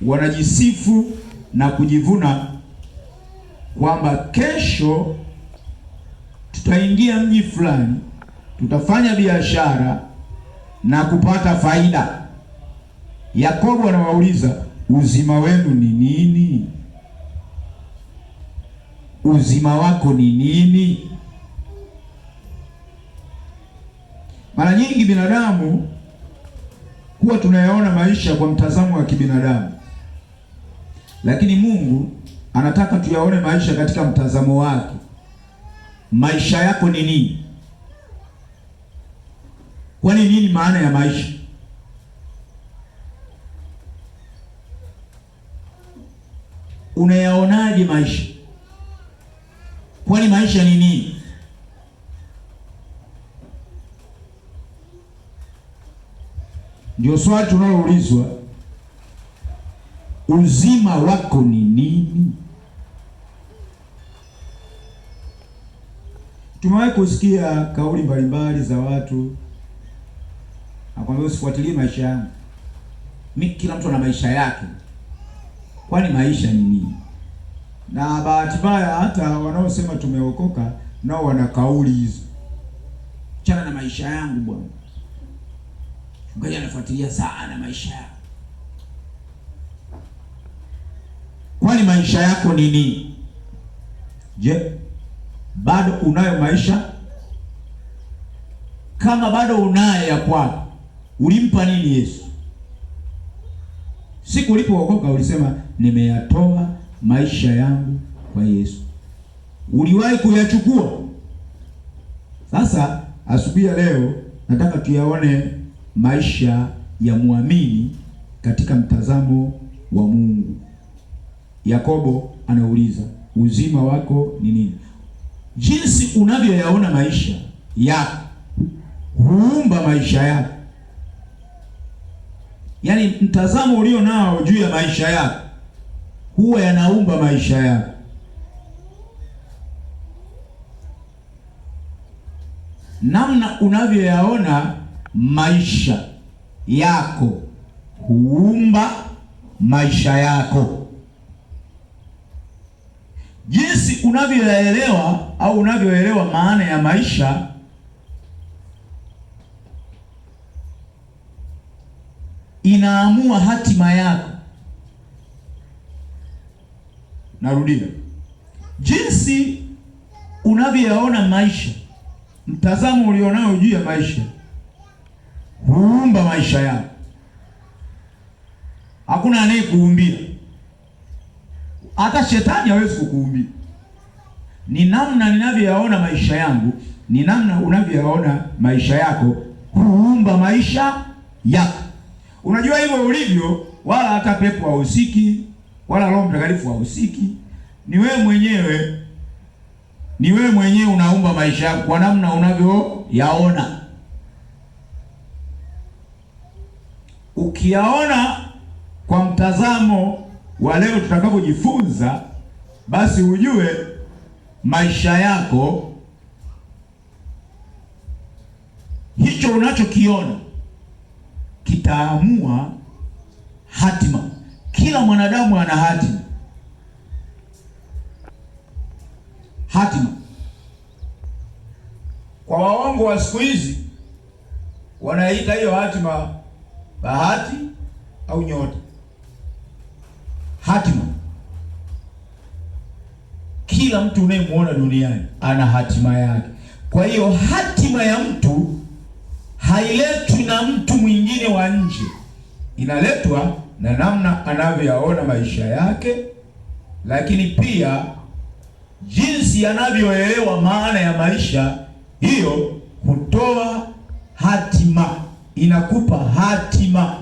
wanajisifu na kujivuna kwamba kesho tutaingia mji fulani, tutafanya biashara na kupata faida. Yakobo anawauliza, uzima wenu ni nini? Uzima wako ni nini? Mara nyingi binadamu huwa tunayaona maisha kwa mtazamo wa kibinadamu, lakini Mungu anataka tuyaone maisha katika mtazamo wake. Maisha yako ni nini? Kwani nini maana ya maisha? Unayaonaje maisha? Kwani maisha ni nini? Ndio swali tunaloulizwa. Uzima wako ni nini? Tumewahi kusikia kauli mbalimbali za watu akwambia, usifuatilie maisha yangu, mimi kila mtu ana maisha yake. Kwani maisha ni nini? Na bahati mbaya hata wanaosema tumeokoka nao wana kauli hizo. Chana na maisha yangu bwana, ngoja nafuatilia sana maisha yako. Kwani maisha yako ni nini? Je, bado unayo maisha? Kama bado unayo ya kwako, ulimpa nini Yesu? Siku ulipookoka ulisema nimeyatoa maisha yangu kwa Yesu. Uliwahi kuyachukua? Sasa asubuhi ya leo nataka tuyaone maisha ya muamini katika mtazamo wa Mungu. Yakobo anauliza, uzima wako ni nini? Jinsi unavyoyaona maisha yako huumba maisha yako. Yaani mtazamo ulio nao juu ya maisha yako huwa yanaumba maisha yako. Namna unavyoyaona maisha yako huumba maisha yako. Jinsi unavyoyaelewa au unavyoelewa maana ya maisha inaamua hatima yako. Narudia. Jinsi unavyoyaona maisha, mtazamo ulionao juu ya maisha huumba maisha yako. Hakuna anayekuumbia. Hata shetani hawezi kukuumbia. Ni namna ninavyoyaona maisha yangu, ni namna unavyoyaona maisha yako huumba maisha yako. Unajua hivyo ulivyo, wala hata pepo hahusiki, wala Roho Mtakatifu hahusiki. Ni wewe mwenyewe unaumba maisha yako kwa namna unavyoyaona. Ukiyaona kwa mtazamo wa leo tutakapojifunza, basi ujue maisha yako, hicho unachokiona kitaamua hatima. Kila mwanadamu ana hatima. Hatima. Kwa waongo wa siku hizi wanaita hiyo hatima bahati au nyota. Hatima. Kila mtu unayemwona duniani ana hatima yake. Kwa hiyo hatima ya mtu hailetwi na mtu mwingine wa nje, inaletwa na namna anavyoyaona maisha yake, lakini pia jinsi anavyoelewa maana ya maisha. Hiyo hutoa hatima, inakupa hatima.